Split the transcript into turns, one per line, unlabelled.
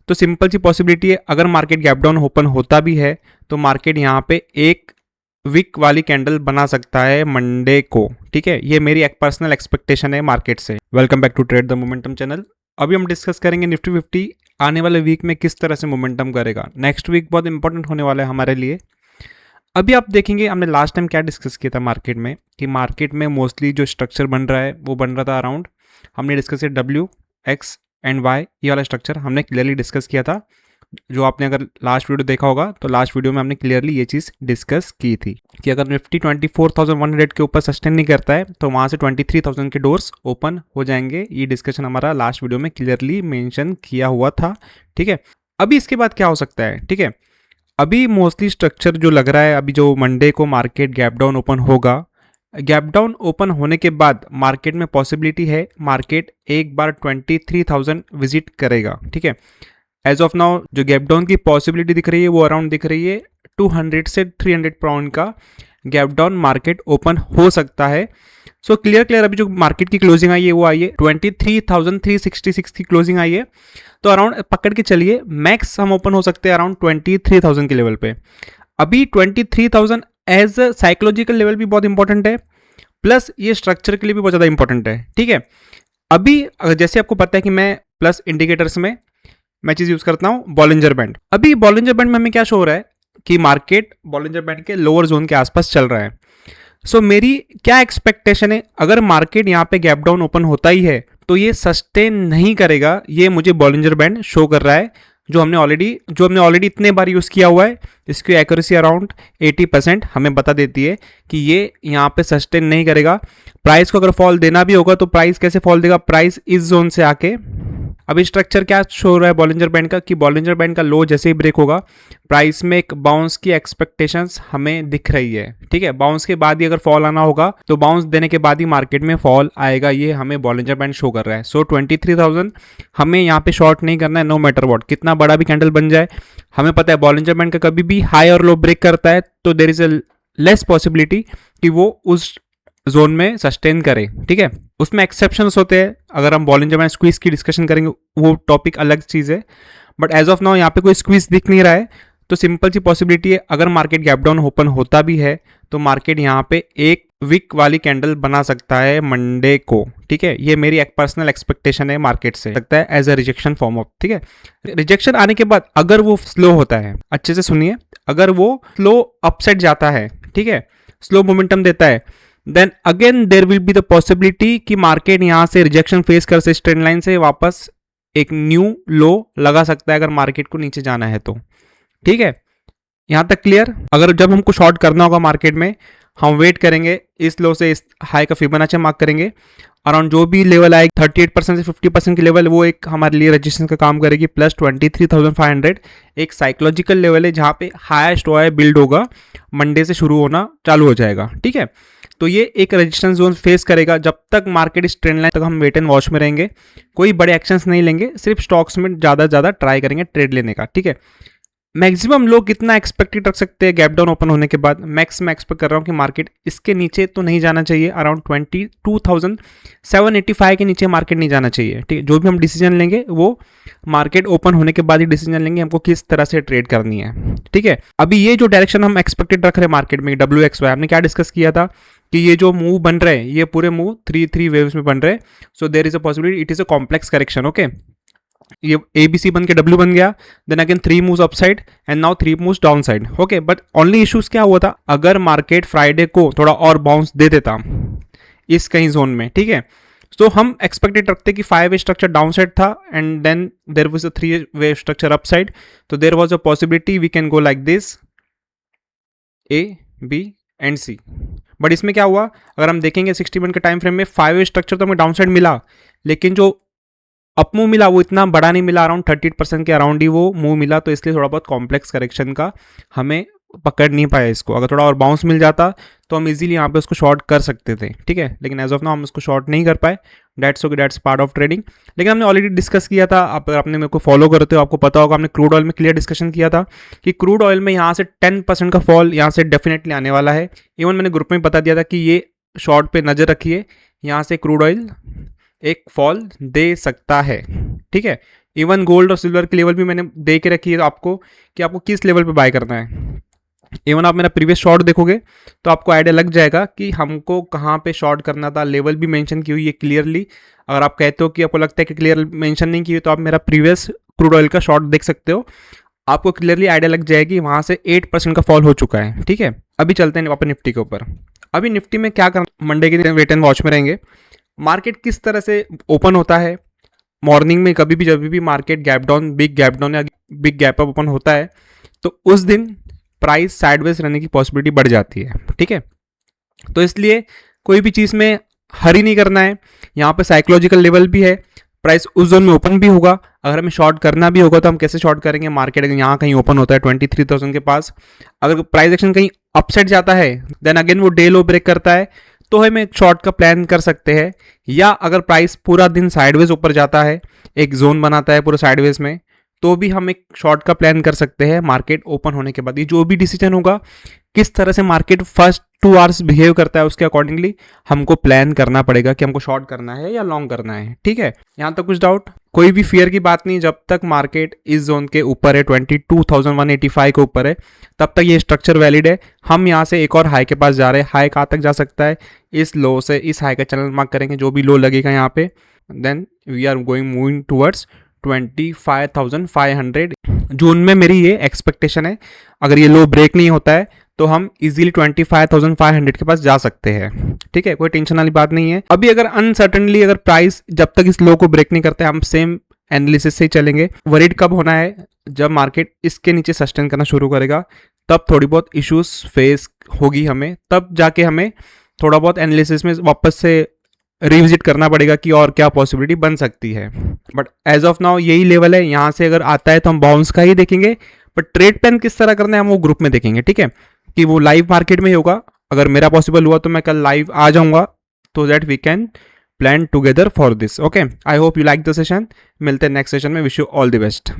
तो सिंपल सी पॉसिबिलिटी है, अगर मार्केट गैप डाउन ओपन होता भी है तो मार्केट यहाँ पे एक वीक वाली कैंडल बना सकता है मंडे को। ठीक है, ये मेरी एक पर्सनल एक्सपेक्टेशन है मार्केट से। Welcome back to trade the momentum channel. अभी हम डिस्कस करेंगे निफ्टी 50 आने वाले वीक में किस तरह से मोमेंटम करेगा। नेक्स्ट वीक बहुत इंपॉर्टेंट होने वाला है हमारे लिए। अभी आप देखेंगे हमने लास्ट टाइम क्या डिस्कस किया था मार्केट में, कि मार्केट में मोस्टली जो स्ट्रक्चर बन रहा है वो बन रहा था अराउंड, हमने डिस्कस किया डब्ल्यू एक्स एंड वाई, ये वाला स्ट्रक्चर हमने क्लियरली डिस्कस किया था। जो आपने अगर लास्ट वीडियो देखा होगा तो लास्ट वीडियो में हमने क्लियरली ये चीज़ डिस्कस की थी कि अगर निफ्टी 24,100 के ऊपर सस्टेन नहीं करता है तो वहाँ से 23,000 के डोर्स ओपन हो जाएंगे। ये डिस्कशन हमारा लास्ट वीडियो में क्लियरली मेंशन किया हुआ था। ठीक है, अभी इसके बाद क्या हो सकता है। ठीक है, अभी मोस्टली स्ट्रक्चर जो लग रहा है, अभी जो मंडे को मार्केट गैप डाउन ओपन होगा, गैप डाउन ओपन होने के बाद मार्केट में पॉसिबिलिटी है मार्केट एक बार 23,000 विजिट करेगा। ठीक है, एज ऑफ नाउ जो गैप डाउन की पॉसिबिलिटी दिख रही है वो अराउंड दिख रही है 200 से 300 पाउंड का गैप डाउन मार्केट ओपन हो सकता है। सो क्लियर अभी जो मार्केट की क्लोजिंग आई है वो आई है 23,366 की क्लोजिंग आई है। तो अराउंड पकड़ के चलिए मैक्स हम ओपन हो सकते हैं अराउंड 23,000 के लेवल पे। अभी 23,000 एज अ साइकोलॉजिकल लेवल भी बहुत इंपॉर्टेंट है, प्लस ये स्ट्रक्चर के लिए भी बहुत ज़्यादा इंपॉर्टेंट है। ठीक है, अभी जैसे आपको पता है कि मैं प्लस इंडिकेटर्स में मैं चीज़ यूज़ करता हूँ बॉलिंजर बैंड। अभी बॉलिंजर बैंड में हमें क्या शो हो रहा है कि मार्केट बॉलिंजर बैंड के लोअर जोन के आसपास चल रहा है। सो मेरी क्या एक्सपेक्टेशन है, अगर मार्केट यहाँ पे गैप डाउन ओपन होता ही है तो ये सस्टेन नहीं करेगा। ये मुझे बॉलिंजर बैंड शो कर रहा है जो हमने ऑलरेडी इतने बार यूज़ किया हुआ है। इसकी एक्यूरेसी अराउंड 80% हमें बता देती है कि ये यहाँ पे सस्टेन नहीं करेगा। प्राइस को अगर फॉल देना भी होगा तो प्राइस कैसे फॉल देगा, प्राइस इस जोन से आके। अभी स्ट्रक्चर क्या शो हो रहा है बॉलिंजर बैंड का, कि बॉलिंजर बैंड का लो जैसे ही ब्रेक होगा प्राइस में एक बाउंस की एक्सपेक्टेशंस हमें दिख रही है। ठीक है, बाउंस के बाद ही अगर फॉल आना होगा तो बाउंस देने के बाद ही मार्केट में फॉल आएगा, ये हमें बॉलिंजर बैंड शो कर रहा है। सो 23,000 हमें यहाँ पे शॉर्ट नहीं करना है, नो मैटर वॉट, कितना बड़ा भी कैंडल बन जाए। हमें पता है बॉलिंजर बैंड का कभी भी हाई और लो ब्रेक करता है तो there is a less possibility कि वो उस जोन में सस्टेन करे। ठीक है, उसमें एक्सेप्शंस होते हैं, अगर हम बॉलिंजर बैंड स्क्वीज की डिस्कशन करेंगे वो टॉपिक अलग चीज़ है। बट एज ऑफ नाउ यहाँ पे कोई स्क्वीज दिख नहीं रहा है, तो सिंपल सी पॉसिबिलिटी है अगर मार्केट गैप डाउन ओपन होता भी है तो मार्केट यहाँ पे एक वीक वाली कैंडल बना सकता है मंडे को। ठीक है, ये मेरी एक पर्सनल एक्सपेक्टेशन है मार्केट से, लगता है as a rejection form of. ठीक है, रिजेक्शन आने के बाद अगर वो स्लो होता है, अच्छे से सुनिए, अगर वो स्लो अपसाइड जाता है, ठीक है, स्लो मोमेंटम देता है, then again there will be the possibility कि मार्केट यहाँ से रिजेक्शन फेस कर से ट्रेंड लाइन से वापस एक न्यू लो लगा सकता है अगर मार्केट को नीचे जाना है तो। ठीक है, यहाँ तक क्लियर। अगर जब हमको शॉर्ट करना होगा मार्केट में, हम वेट करेंगे इस लो से इस हाई का फिबोनाची मार्क करेंगे, अराउंड जो भी लेवल आएगी 38% से 50% की लेवल, वो एक हमारे लिए रजिस्ट्रेशन का काम करेगी। प्लस 23,500 एक साइकोलॉजिकल लेवल है जहाँ पे हाईएस्ट ओआई बिल्ड होगा, मंडे से शुरू होना चालू हो जाएगा। ठीक है, तो ये एक रेजिस्टेंस जोन फेस करेगा। जब तक मार्केट इस ट्रेंड लाइन तक हम वेट एंड वॉच में रहेंगे, कोई बड़े एक्शंस नहीं लेंगे, सिर्फ स्टॉक्स में ज़्यादा ट्राई करेंगे ट्रेड लेने का। ठीक है, मैक्सिमम लोग कितना एक्सपेक्टेड रख सकते हैं गैप डाउन ओपन होने के बाद, मैक्स मैं एक्सपेक्ट कर रहा हूँ कि मार्केट इसके नीचे तो नहीं जाना चाहिए, अराउंड 22,785 के नीचे मार्केट नहीं जाना चाहिए। ठीक है, जो भी हम डिसीजन लेंगे वो मार्केट ओपन होने के बाद ही डिसीजन लेंगे हमको किस तरह से ट्रेड करनी है। ठीक है, अभी ये जो डायरेक्शन हम एक्सपेक्टेड रख रहे हैं मार्केट में WXY, हमने क्या डिस्कस किया था कि ये जो मूव बन रहे हैं ये पूरे मूव 3 वेव्स में बन रहे हैं। So there is a possibility it is a complex correction. Okay, ये ABC बन के W बन गया, then again 3 moves upside and now 3 moves downside. Okay, but only issues क्या हुआ था, अगर मार्केट फ्राइडे को थोड़ा और बाउंस दे देता इस कहीं जोन में, ठीक है, तो हम एक्सपेक्टेड रखते कि 5 वे स्ट्रक्चर डाउन साइड था and then there was a 3 way structure upside. तो there was a possibility we can go like this A, B and C। But इसमें क्या हुआ, अगर हम देखेंगे 60 मिनट के टाइम फ्रेम में 5 वे स्ट्रक्चर तो हमें डाउन साइड मिला, लेकिन जो अप मूव मिला वो इतना बड़ा नहीं मिला, अराउंड 38% के अराउंड ही वो मूव मिला। तो इसलिए थोड़ा बहुत कॉम्प्लेक्स करेक्शन का हमें पकड़ नहीं पाया इसको। अगर थोड़ा और बाउंस मिल जाता तो हम इजीली यहाँ पे उसको शॉर्ट कर सकते थे। ठीक है, लेकिन एज ऑफ नाउ हम उसको शॉर्ट नहीं कर पाए। That's okay, that's part of trading. लेकिन हमने ऑलरेडी डिस्कस किया था, अगर आपने मेरे को फॉलो करते हो आपको पता होगा, हमने क्रूड ऑयल में क्लियर डिस्कशन किया था कि क्रूड ऑयल में यहाँ से 10% का फॉल यहाँ से डेफिनेटली आने वाला है। इवन मैंने ग्रुप में बता दिया था कि ये शॉर्ट पे नज़र रखिए, यहाँ से क्रूड ऑयल एक फॉल दे सकता है। ठीक है, इवन गोल्ड और सिल्वर की लेवल भी मैंने दे के रखी है आपको कि आपको किस लेवल पे बाय करना है। इवन आप मेरा प्रीवियस शॉर्ट देखोगे तो आपको आइडिया लग जाएगा कि हमको कहाँ पे शॉर्ट करना था, लेवल भी मेंशन की हुई है क्लियरली। अगर आप कहते हो कि आपको लगता है कि क्लियर मेंशन नहीं की हुई तो आप मेरा प्रीवियस क्रूड ऑयल का शॉर्ट देख सकते हो, आपको क्लियरली आइडिया लग जाएगी वहाँ से 8% का फॉल हो चुका है। ठीक है, अभी चलते हैं वापस निफ्टी के ऊपर। अभी निफ्टी में क्या करना, मंडे के दिन वेट एंड वॉच में रहेंगे। मार्केट किस तरह से ओपन होता है, मॉर्निंग में कभी भी जब भी market gap down, big gap down या बिग गैप अप ओपन होता है तो उस दिन प्राइस साइडवेज रहने की पॉसिबिलिटी बढ़ जाती है। ठीक है, तो इसलिए कोई भी चीज़ में हरी नहीं करना है। यहाँ पे साइकोलॉजिकल लेवल भी है, प्राइस उस जोन में ओपन भी होगा। अगर हमें शॉर्ट करना भी होगा तो हम कैसे शॉर्ट करेंगे, मार्केट अगर यहाँ कहीं ओपन होता है 23,000 के पास, अगर प्राइस एक्शन कहीं अपसाइड जाता है देन अगेन वो डे लो ब्रेक करता है तो हम एक शॉर्ट का प्लान कर सकते हैं। या अगर प्राइस पूरा दिन साइडवेज ऊपर जाता है, एक जोन बनाता है पूरा साइडवेज में, तो भी हम एक शॉर्ट का प्लान कर सकते हैं मार्केट ओपन होने के बाद। ये जो भी डिसीजन होगा, किस तरह से मार्केट फर्स्ट 2 आवर्स बिहेव करता है उसके अकॉर्डिंगली हमको प्लान करना पड़ेगा कि हमको शॉर्ट करना है या लॉन्ग करना है। ठीक है, यहाँ तक कुछ डाउट? कोई भी फियर की बात नहीं, जब तक मार्केट इस जोन के ऊपर है 22,185 के ऊपर है तब तक ये स्ट्रक्चर वैलिड है। हम यहाँ से एक और हाई के पास जा रहे हैं। हाई कहाँ तक जा सकता है, इस लो से इस हाई का चैनल मार्क करेंगे, जो भी लो लगेगा यहाँ पे then we are going moving towards 25,500। June में मेरी ये एक्सपेक्टेशन है, अगर ये लो ब्रेक नहीं होता है तो हम इजीली 25,500 के पास जा सकते हैं। ठीक है, कोई टेंशन वाली बात नहीं है। अभी अगर अनसर्टनली अगर प्राइस जब तक इस लो को ब्रेक नहीं करते हम सेम एनालिसिस से ही चलेंगे। वरीड कब होना है, जब मार्केट इसके नीचे सस्टेन करना शुरू करेगा तब थोड़ी बहुत इश्यूज फेस होगी हमें, तब जाके हमें थोड़ा बहुत एनालिसिस में वापस से रिविजिट करना पड़ेगा कि और क्या पॉसिबिलिटी बन सकती है। बट एज ऑफ नाउ यही लेवल है, यहाँ से अगर आता है तो हम बाउंस का ही देखेंगे। बट ट्रेड प्लान किस तरह करना है हम वो ग्रुप में देखेंगे। ठीक है, कि वो लाइव मार्केट में ही होगा। अगर मेरा पॉसिबल हुआ तो मैं कल लाइव आ जाऊंगा तो that we can plan together for this. Okay, I hope you like the session. मिलते हैं नेक्स्ट सेशन में। Wish you all the best.